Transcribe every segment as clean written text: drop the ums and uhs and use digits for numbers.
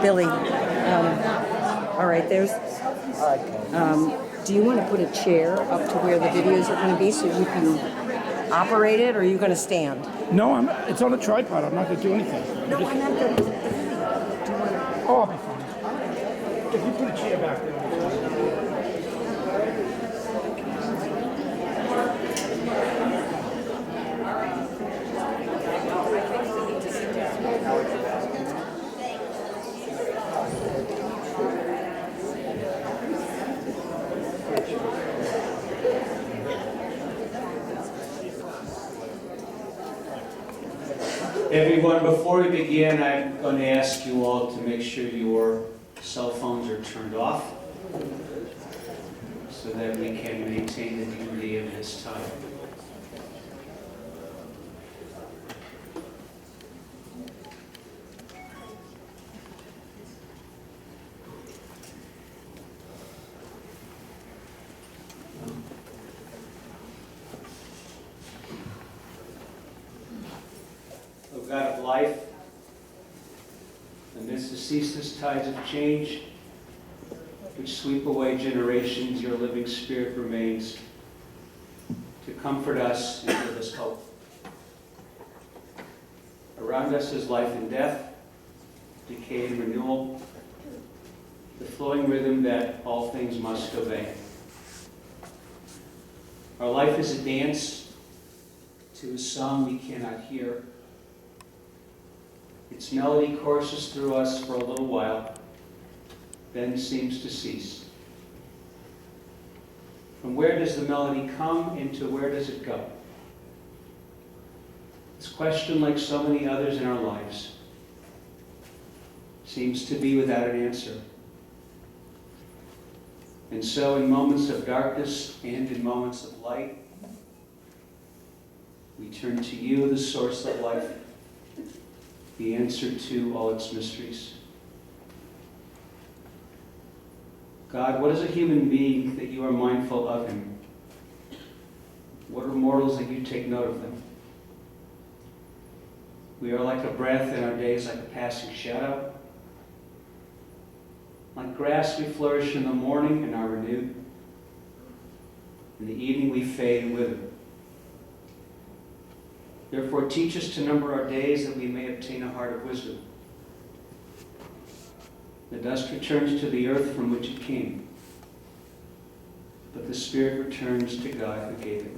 Billy, all right, do you want to put a chair up to where the videos are going to be so you can operate it, or are you going to stand? No, it's on a tripod. I'm not going to do anything. No, I'm not going to. Do you want to? Oh, I'll be fine. If you put a chair back there. Everyone, before we begin, I'm going to ask you all to make sure your cell phones are turned off so that we can maintain the unity of this time. God of life, amidst the ceaseless tides of change which sweep away generations, your living Spirit remains to comfort us and give us hope. Around us is life and death, decay and renewal, the flowing rhythm that all things must obey. Our life is a dance to a song we cannot hear. Its melody courses through us for a little while, then seems to cease. From where does the melody come and to where does it go? This question, like so many others in our lives, seems to be without an answer. And so in moments of darkness and in moments of light, we turn to you, the source of life, the answer to all its mysteries. God, what is a human being that you are mindful of him? What are mortals that you take note of them? We are like a breath in our days, like a passing shadow. Like grass we flourish in the morning and are renewed. In the evening we fade and wither. Therefore, teach us to number our days that we may obtain a heart of wisdom. The dust returns to the earth from which it came, but the Spirit returns to God who gave it.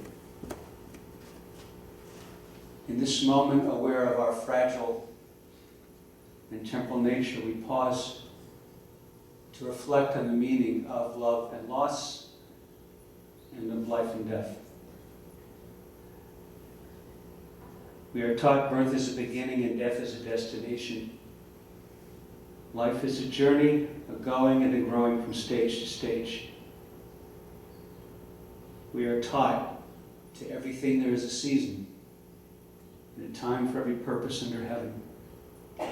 In this moment, aware of our fragile and temporal nature, we pause to reflect on the meaning of love and loss and of life and death. We are taught birth is a beginning and death is a destination. Life is a journey, a going and a growing from stage to stage. We are taught to everything there is a season and a time for every purpose under heaven. A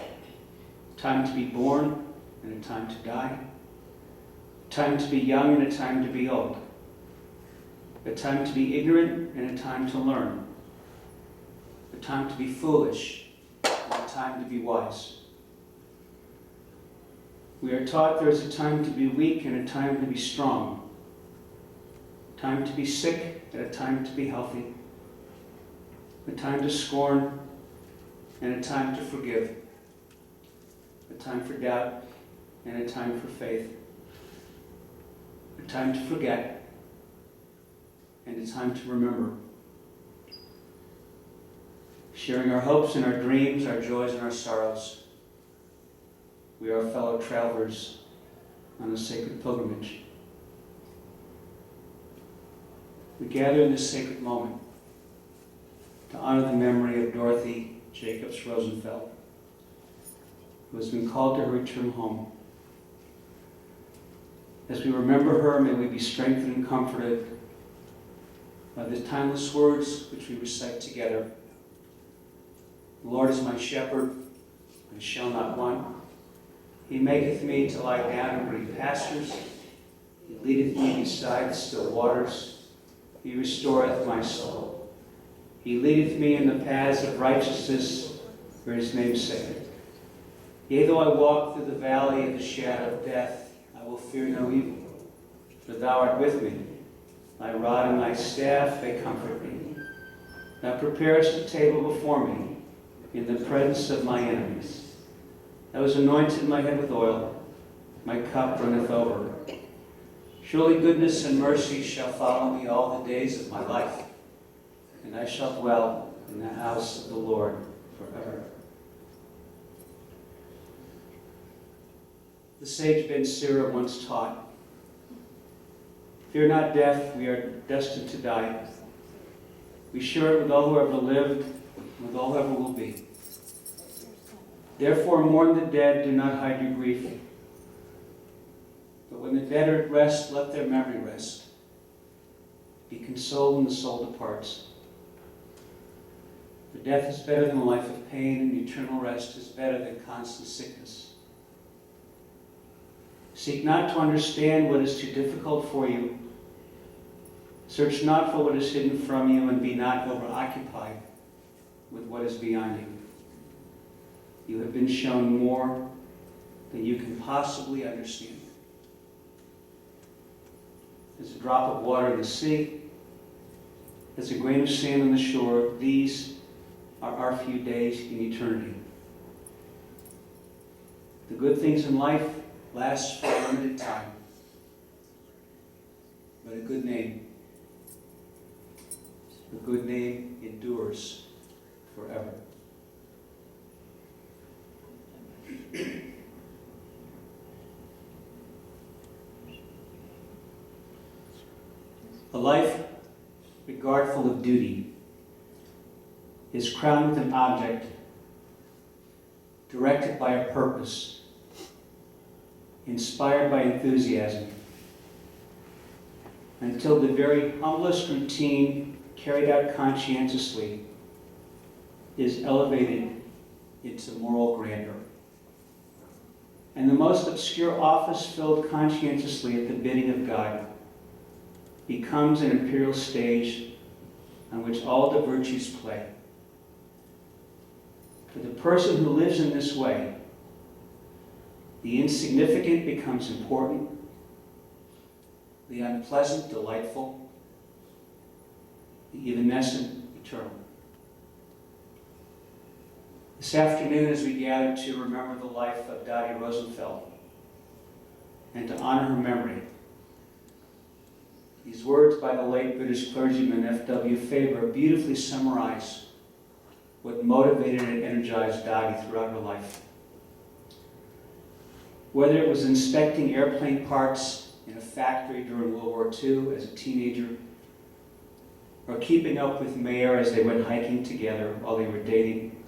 time to be born and a time to die. A time to be young and a time to be old. A time to be ignorant and a time to learn. A time to be foolish, and a time to be wise. We are taught there is a time to be weak and a time to be strong. A time to be sick and a time to be healthy. A time to scorn and a time to forgive. A time for doubt and a time for faith, a time to forget, and a time to remember. Sharing our hopes and our dreams, our joys and our sorrows. We are fellow travelers on a sacred pilgrimage. We gather in this sacred moment to honor the memory of Dorothy Jacobs Rosenfeld, who has been called to her return home. As we remember her, may we be strengthened and comforted by the timeless words which we recite together. The Lord is my shepherd, I shall not want. He maketh me to lie down in green pastures. He leadeth me beside the still waters. He restoreth my soul. He leadeth me in the paths of righteousness for his name's sake. Yea, though I walk through the valley of the shadow of death, I will fear no evil, for thou art with me. Thy rod and thy staff, they comfort me. Thou preparest a table before me in the presence of my enemies. Thou hast anointed my head with oil, my cup runneth over. Surely goodness and mercy shall follow me all the days of my life, and I shall dwell in the house of the Lord forever. The sage Ben Sira once taught, fear not death, we are destined to die. We share it with all who ever lived, and with all who ever will be. Therefore mourn the dead, do not hide your grief. But when the dead are at rest, let their memory rest. Be consoled when the soul departs. For death is better than a life of pain, and eternal rest is better than constant sickness. Seek not to understand what is too difficult for you. Search not for what is hidden from you, and be not overoccupied with what is beyond you. You have been shown more than you can possibly understand. As a drop of water in the sea, as a grain of sand on the shore, these are our few days in eternity. The good things in life last for a limited time, but a good name endures forever. A life regardful of duty is crowned with an object directed by a purpose, inspired by enthusiasm, until the very humblest routine carried out conscientiously is elevated into moral grandeur. And the most obscure office filled conscientiously at the bidding of God becomes an imperial stage on which all the virtues play. For the person who lives in this way, the insignificant becomes important, the unpleasant delightful, the evanescent eternal. This afternoon, as we gather to remember the life of Dotty Rosenfeld and to honor her memory, these words by the late British clergyman F.W. Faber beautifully summarize what motivated and energized Dotty throughout her life. Whether it was inspecting airplane parts in a factory during World War II as a teenager, or keeping up with Mayer as they went hiking together while they were dating,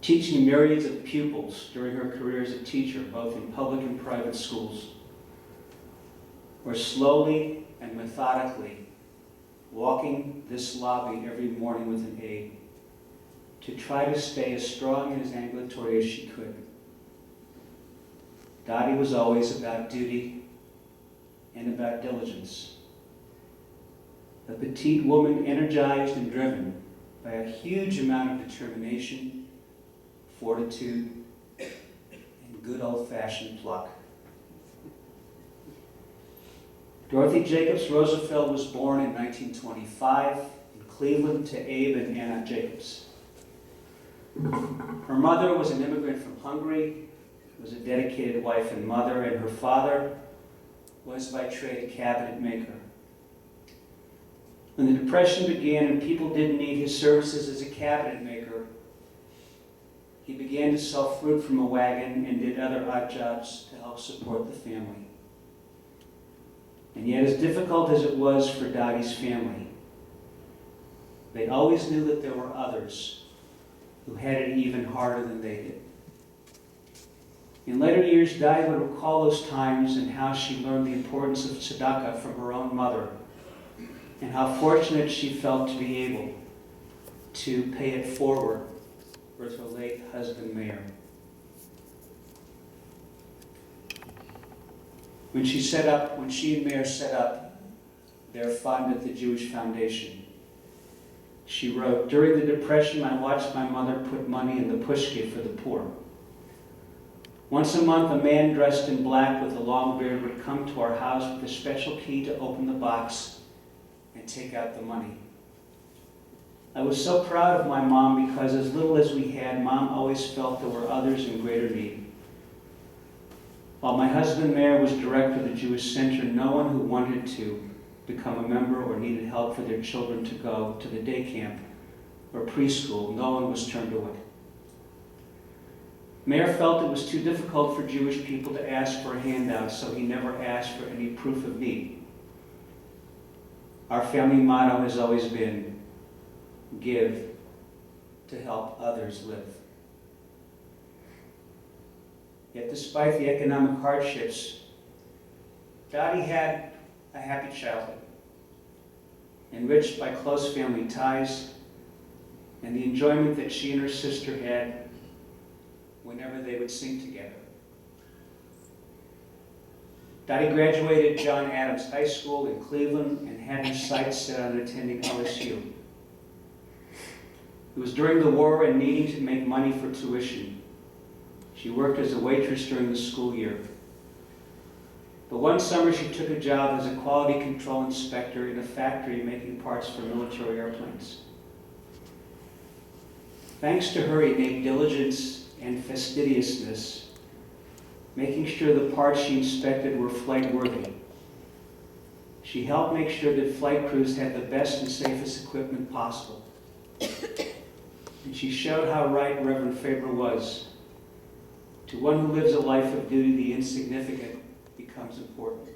teaching myriads of pupils during her career as a teacher, both in public and private schools, or slowly and methodically walking this lobby every morning with an aide to try to stay as strong and as ambulatory as she could. Dotty was always about duty and about diligence. A petite woman energized and driven by a huge amount of determination, fortitude, and good old-fashioned pluck. Dorothy Jacobs Rosenfeld was born in 1925 in Cleveland to Abe and Anna Jacobs. Her mother was an immigrant from Hungary was a dedicated wife and mother, and her father was by trade a cabinet maker. When the Depression began and people didn't need his services as a cabinet maker, he began to sell fruit from a wagon and did other odd jobs to help support the family. And yet, as difficult as it was for Dotty's family, they always knew that there were others who had it even harder than they did. In later years, Dotty would recall those times and how she learned the importance of tzedakah from her own mother, and how fortunate she felt to be able to pay it forward with her late husband, Meir. When she and Meir set up their fund at the Jewish Foundation, she wrote, "During the Depression, I watched my mother put money in the pushki for the poor. Once a month, a man dressed in black with a long beard would come to our house with a special key to open the box and take out the money. I was so proud of my mom because as little as we had, Mom always felt there were others in greater need. While my husband Meir was director of the Jewish Center, no one who wanted to become a member or needed help for their children to go to the day camp or preschool, no one was turned away. Meir felt it was too difficult for Jewish people to ask for a handout, so he never asked for any proof of need. Our family motto has always been, give to help others live." Yet despite the economic hardships, Dotty had a happy childhood, enriched by close family ties and the enjoyment that she and her sister had whenever they would sing together. Dotty graduated John Adams High School in Cleveland and had her sights set on attending OSU. It was during the war and needing to make money for tuition. She worked as a waitress during the school year. But one summer she took a job as a quality control inspector in a factory making parts for military airplanes. Thanks to her innate diligence and fastidiousness, making sure the parts she inspected were flight-worthy, she helped make sure that flight crews had the best and safest equipment possible. And she showed how right Reverend Faber was. To one who lives a life of duty, the insignificant becomes important.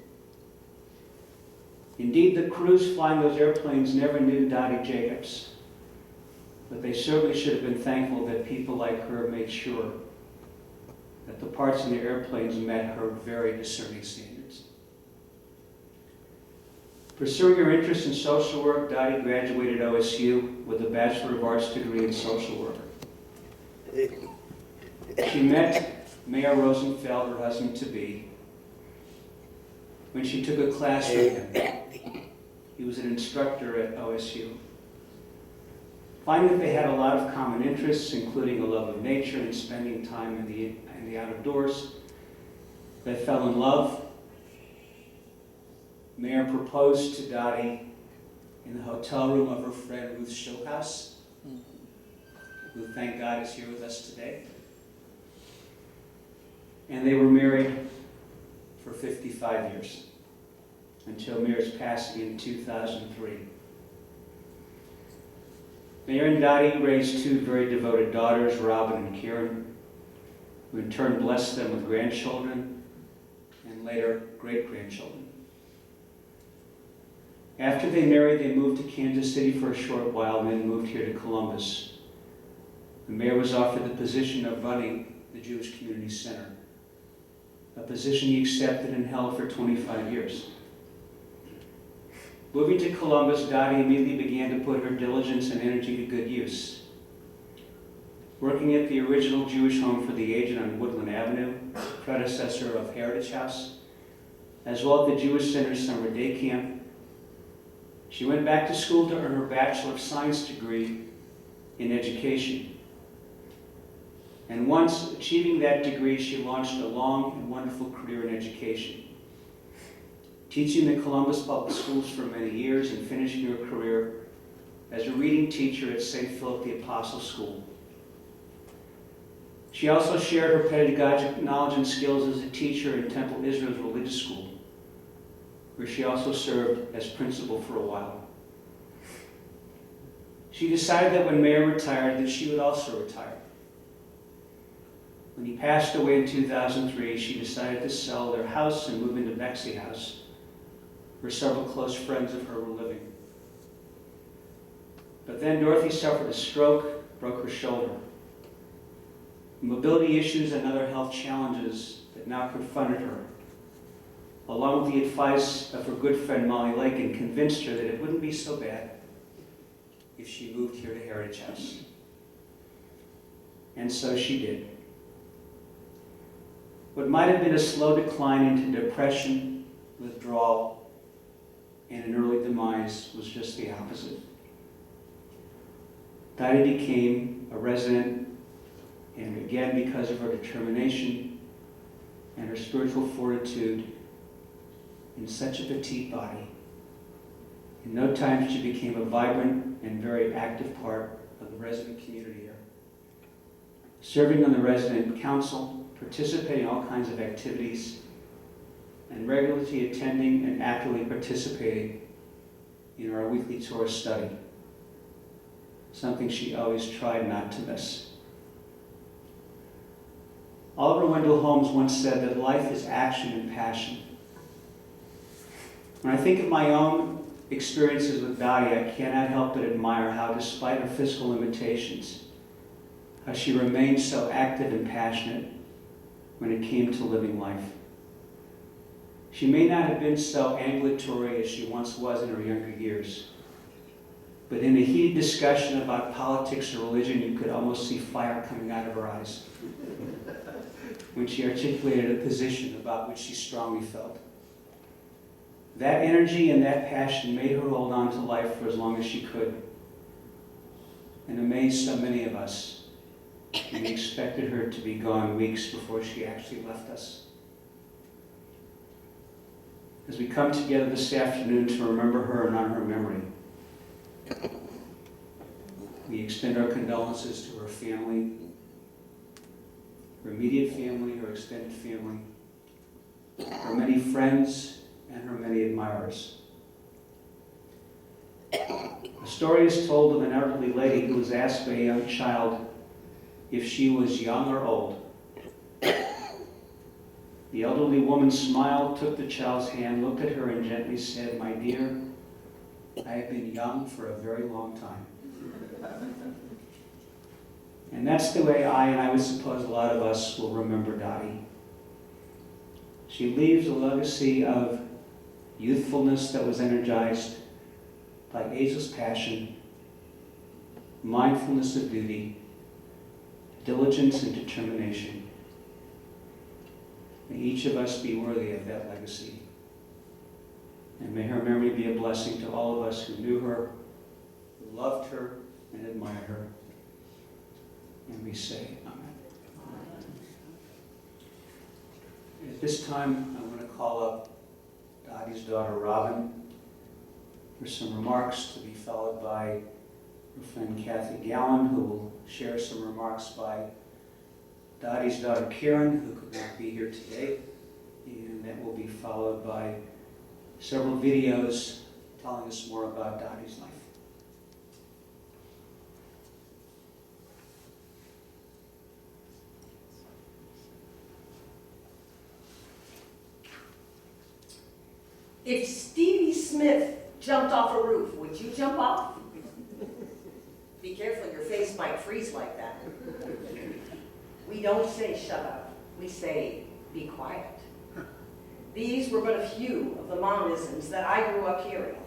Indeed, the crews flying those airplanes never knew Dotty Jacobs, but they certainly should have been thankful that people like her made sure that the parts in the airplanes met her very discerning standards. Pursuing her interest in social work, Dotty graduated OSU with a Bachelor of Arts degree in social work. She met Mayor Rosenfeld, her husband-to-be, when she took a class with him. He was an instructor at OSU. Finding that they had a lot of common interests, including a love of nature and spending time in the outdoors, they fell in love. Mayor proposed to Dotty in the hotel room of her friend Ruth Showhouse, who, thank God, is here with us today. And they were married for 55 years, until Mayor's passing in 2003. Mayor and Dotty raised two very devoted daughters, Robin and Kieran, who in turn blessed them with grandchildren and later great-grandchildren. After they married, they moved to Kansas City for a short while and then moved here to Columbus. The mayor was offered the position of running the Jewish Community Center, a position he accepted and held for 25 years. Moving to Columbus, Dotty immediately began to put her diligence and energy to good use. Working at the original Jewish Home for the Aged on Woodland Avenue, predecessor of Heritage House, as well at the Jewish Center Summer Day Camp, she went back to school to earn her Bachelor of Science degree in education. And once achieving that degree, she launched a long and wonderful career in education, teaching the Columbus Public Schools for many years and finishing her career as a reading teacher at St. Philip the Apostle School. She also shared her pedagogic knowledge and skills as a teacher in Temple Israel's religious school, where she also served as principal for a while. She decided that when Mayor retired, that she would also retire. When he passed away in 2003, she decided to sell their house and move into Bexley House, where several close friends of her were living. But then Dorothy suffered a stroke, broke her shoulder. Mobility issues and other health challenges that now confronted her, along with the advice of her good friend Molly Lakin, convinced her that it wouldn't be so bad if she moved here to Heritage House. And so she did. What might have been a slow decline into depression, withdrawal, and an early demise was just the opposite. Dotty became a resident, and again, because of her determination and her spiritual fortitude, in such a petite body, in no time she became a vibrant and very active part of the resident community here, serving on the resident council, participating in all kinds of activities, and regularly attending and actively participating in our weekly tour study, something she always tried not to miss. Oliver Wendell Holmes once said that life is action and passion. When I think of my own experiences with Dotty, I cannot help but admire how, despite her physical limitations, how she remained so active and passionate when it came to living life. She may not have been so ambulatory as she once was in her younger years, but in a heated discussion about politics or religion, you could almost see fire coming out of her eyes when she articulated a position about which she strongly felt. That energy and that passion made her hold on to life for as long as she could, and amazed so many of us. We expected her to be gone weeks before she actually left us. As we come together this afternoon to remember her and honor her memory, we extend our condolences to her family, her immediate family, her extended family, her many friends, and her many admirers. A story is told of an elderly lady who was asked by a young child if she was young or old. The elderly woman smiled, took the child's hand, looked at her, and gently said, "My dear, I have been young for a very long time." And that's the way I would suppose a lot of us will remember Dotty. She leaves a legacy of youthfulness that was energized by ageless passion, mindfulness of duty, diligence and determination. May each of us be worthy of that legacy. And may her memory be a blessing to all of us who knew her, who loved her, and admired her. And we say, Amen. At this time, I want to call up Dotty's daughter, Robin, for some remarks to be followed by her friend Kathy Gallen, who will share some remarks by Dotty's daughter, Karen, who could not be here today. And that will be followed by several videos telling us more about Dotty's life. If Stevie Smith jumped off a roof, would you jump off? Be careful, your face might freeze like that. We don't say shut up, we say be quiet. These were but a few of the momisms that I grew up hearing.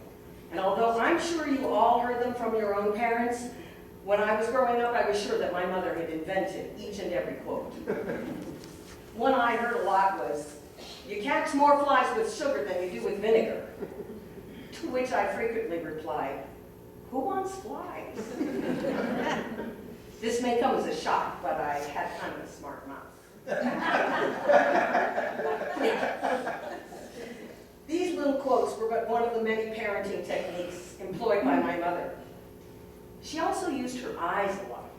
And although I'm sure you all heard them from your own parents, when I was growing up, I was sure that my mother had invented each and every quote. One I heard a lot was, "You catch more flies with sugar than you do with vinegar." To which I frequently replied, "Who wants flies?" This may come as a shock, but I had kind of a smart mouth. These little quotes were but one of the many parenting techniques employed by my mother. She also used her eyes a lot.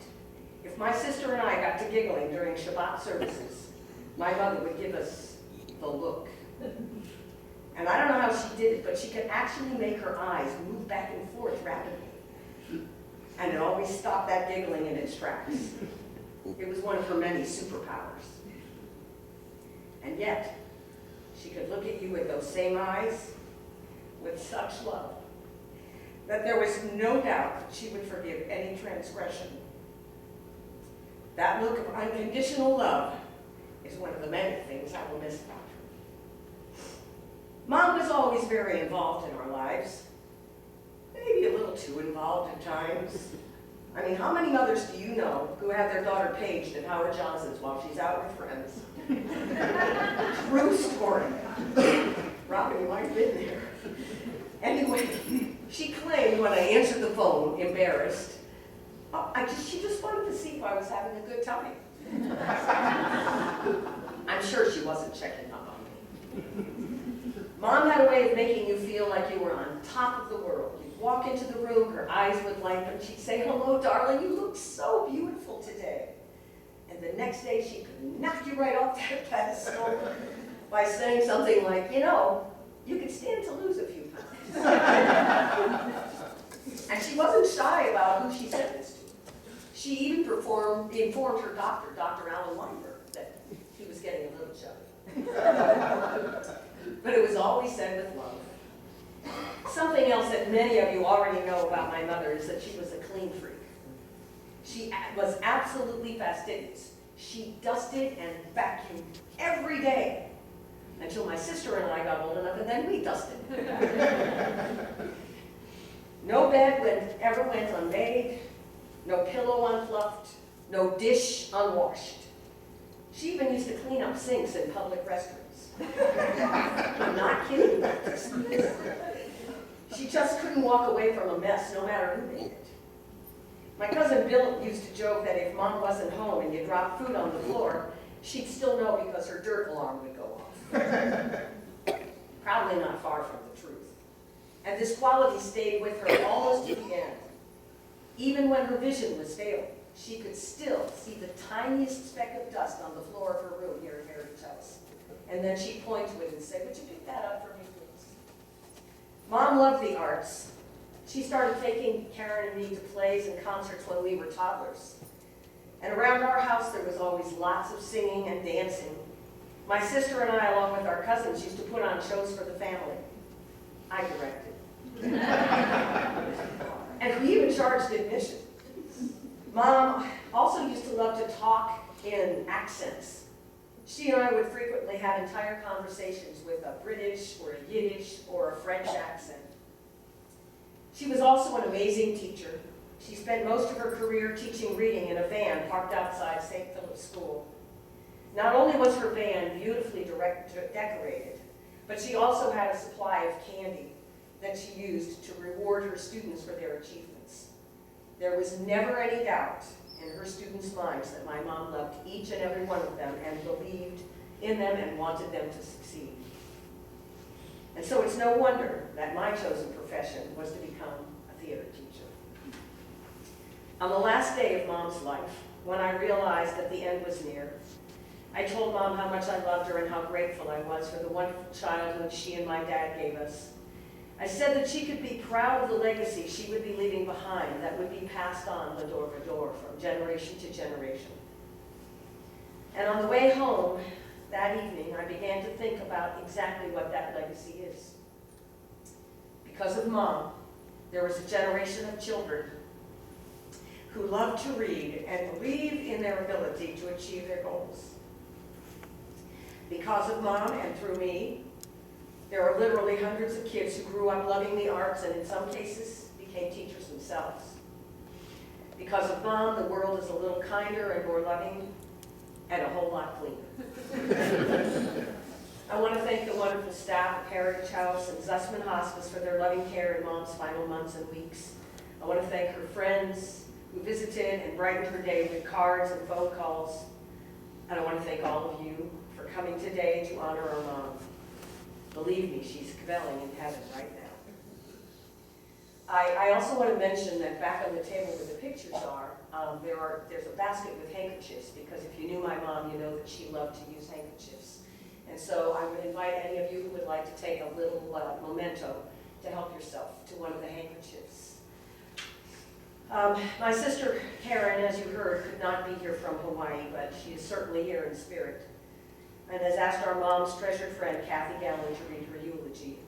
If If my sister and I got to giggling during Shabbat services, my mother would give us the look. And I don't know how she did it, but she could actually make her eyes move back and forth rapidly. And it always stopped that giggling in its tracks. It was one of her many superpowers. And yet, she could look at you with those same eyes with such love that there was no doubt that she would forgive any transgression. That look of unconditional love is one of the many things I will miss about her. Mom was always very involved in our lives, maybe a little too involved at times. I mean, how many mothers do you know who have their daughter paged at Howard Johnson's while she's out with friends? True story. Robin, you might have been there. Anyway, she claimed when I answered the phone, embarrassed, she just wanted to see if I was having a good time. I'm sure she wasn't checking up on me. Mom had a way of making you feel like you were on top of the world. You'd walk into the room, her eyes would light up, and she'd say, "Hello, darling, you look so beautiful today." And the next day, she could knock you right off that pedestal by saying something like, "You know, you could stand to lose a few pounds." And she wasn't shy about who she said this to. She even informed her doctor, Dr. Alan Weinberg, that he was getting a little chubby. But it was always said with love. Something else that many of you already know about my mother is that she was a clean freak. She was absolutely fastidious. She dusted and vacuumed every day until my sister and I got old enough, and then we dusted. No bed ever went unmade, no pillow unfluffed, no dish unwashed. She even used to clean up sinks in public restrooms. I'm not kidding about this. She just couldn't walk away from a mess, no matter who made it. My cousin Bill used to joke that if Mom wasn't home and you dropped food on the floor, she'd still know because her dirt alarm would go off. Probably not far from the truth. And this quality stayed with her almost to the end. Even when her vision was failing, she could still see the tiniest speck of dust on the floor of her room here in Heritage House. And then she'd point to it and say, "Would you pick that up for me, please?" Mom loved the arts. She started taking Karen and me to plays and concerts when we were toddlers. And around our house, there was always lots of singing and dancing. My sister and I, along with our cousins, used to put on shows for the family. I directed. And we even charged admission. Mom also used to love to talk in accents. She and I would frequently have entire conversations with a British or a Yiddish or a French accent. She was also an amazing teacher. She spent most of her career teaching reading in a van parked outside St. Philip's School. Not only was her van beautifully decorated, but she also had a supply of candy that she used to reward her students for their achievements. There was never any doubt in her students' minds that my mom loved each and every one of them and believed in them and wanted them to succeed. And so it's no wonder that my chosen profession was to become a theater teacher. On the last day of Mom's life, when I realized that the end was near, I told Mom how much I loved her and how grateful I was for the wonderful childhood she and my dad gave us. I said that she could be proud of the legacy she would be leaving behind that would be passed on door to door from generation to generation. And on the way home that evening, I began to think about exactly what that legacy is. Because of Mom, there was a generation of children who loved to read and believed in their ability to achieve their goals. Because of Mom and through me, there are literally hundreds of kids who grew up loving the arts and in some cases became teachers themselves. Because of Mom, the world is a little kinder and more loving and a whole lot cleaner. I want to thank the wonderful staff at Heritage House and Zussman Hospice for their loving care in Mom's final months and weeks. I want to thank her friends who visited and brightened her day with cards and phone calls. And I want to thank all of you for coming today to honor our Mom. Believe me, she's kvelling in heaven right now. I also want to mention that back on the table where the pictures are, there's a basket with handkerchiefs, because if you knew my mom, you know that she loved to use handkerchiefs. And so I would invite any of you who would like to take a little memento to help yourself to one of the handkerchiefs. My sister Karen, as you heard, could not be here from Hawaii, but she is certainly here in spirit, and has asked our mom's treasured friend, Kathy Gallen, to read her eulogy.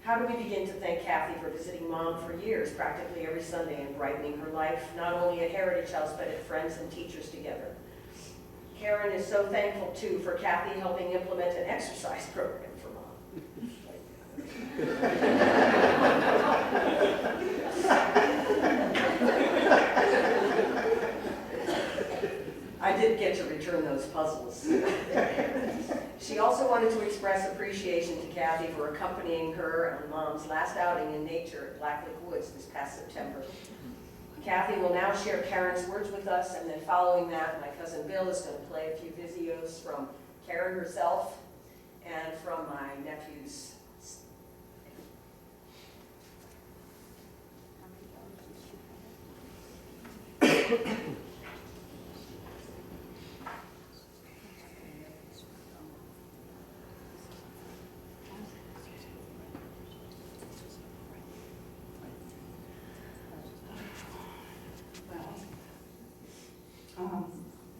How do we begin to thank Kathy for visiting Mom for years, practically every Sunday, and brightening her life, not only at Heritage House, but at Friends and Teachers Together? Karen is so thankful, too, for Kathy helping implement an exercise program for Mom. I did get to return those puzzles. She also wanted to express appreciation to Kathy for accompanying her on Mom's last outing in nature at Black Lake Woods this past September. Kathy will now share Karen's words with us, and then following that, my cousin Bill is going to play a few videos from Karen herself and from my nephews.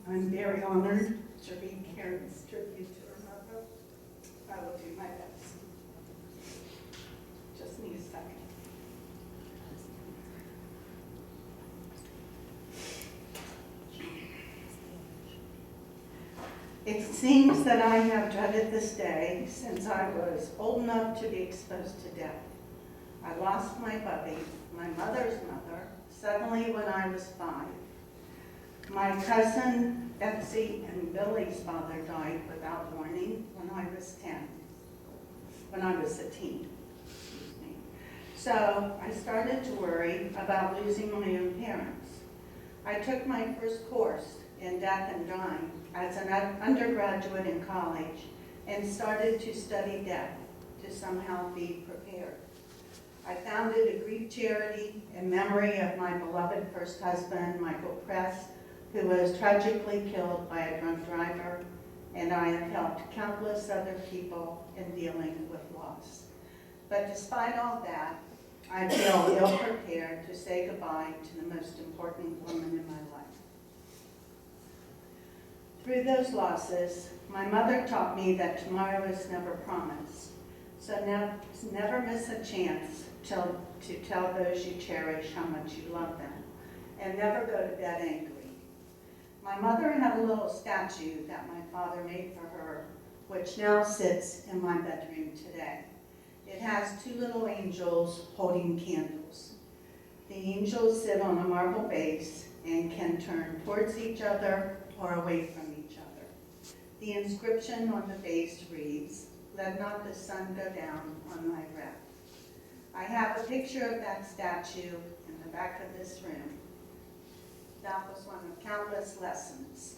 I'm very honored to read Karen's tribute to her mother. I will do my best. Just need a second. It seems that I have dreaded this day since I was old enough to be exposed to death. I lost my Bubby, my mother's mother, suddenly when I was 5. My cousin Betsy and Billy's father died without warning when I was a teen. Excuse me. So I started to worry about losing my own parents. I took my first course in death and dying as an undergraduate in college and started to study death to somehow be prepared. I founded a grief charity in memory of my beloved first husband, Michael Press, who was tragically killed by a drunk driver, and I have helped countless other people in dealing with loss. But despite all that, I feel ill-prepared to say goodbye to the most important woman in my life. Through those losses, my mother taught me that tomorrow is never promised, so never miss a chance to tell those you cherish how much you love them, and never go to bed angry. My mother had a little statue that my father made for her, which now sits in my bedroom today. It has 2 little angels holding candles. The angels sit on a marble base and can turn towards each other or away from each other. The inscription on the base reads, "Let not the sun go down on thy wrath." I have a picture of that statue in the back of this room. That was one of countless lessons.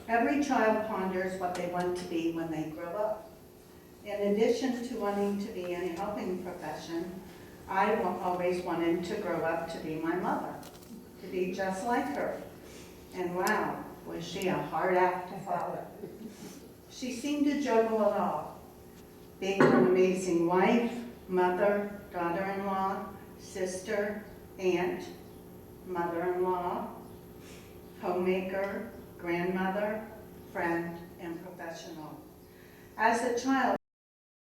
Every child ponders what they want to be when they grow up. In addition to wanting to be in a helping profession, I always wanted to grow up to be my mother, to be just like her. And wow, was she a hard act to follow. She seemed to juggle it all, being an amazing wife, mother, daughter-in-law, sister, aunt, mother-in-law, homemaker, grandmother, friend, and professional. As a child,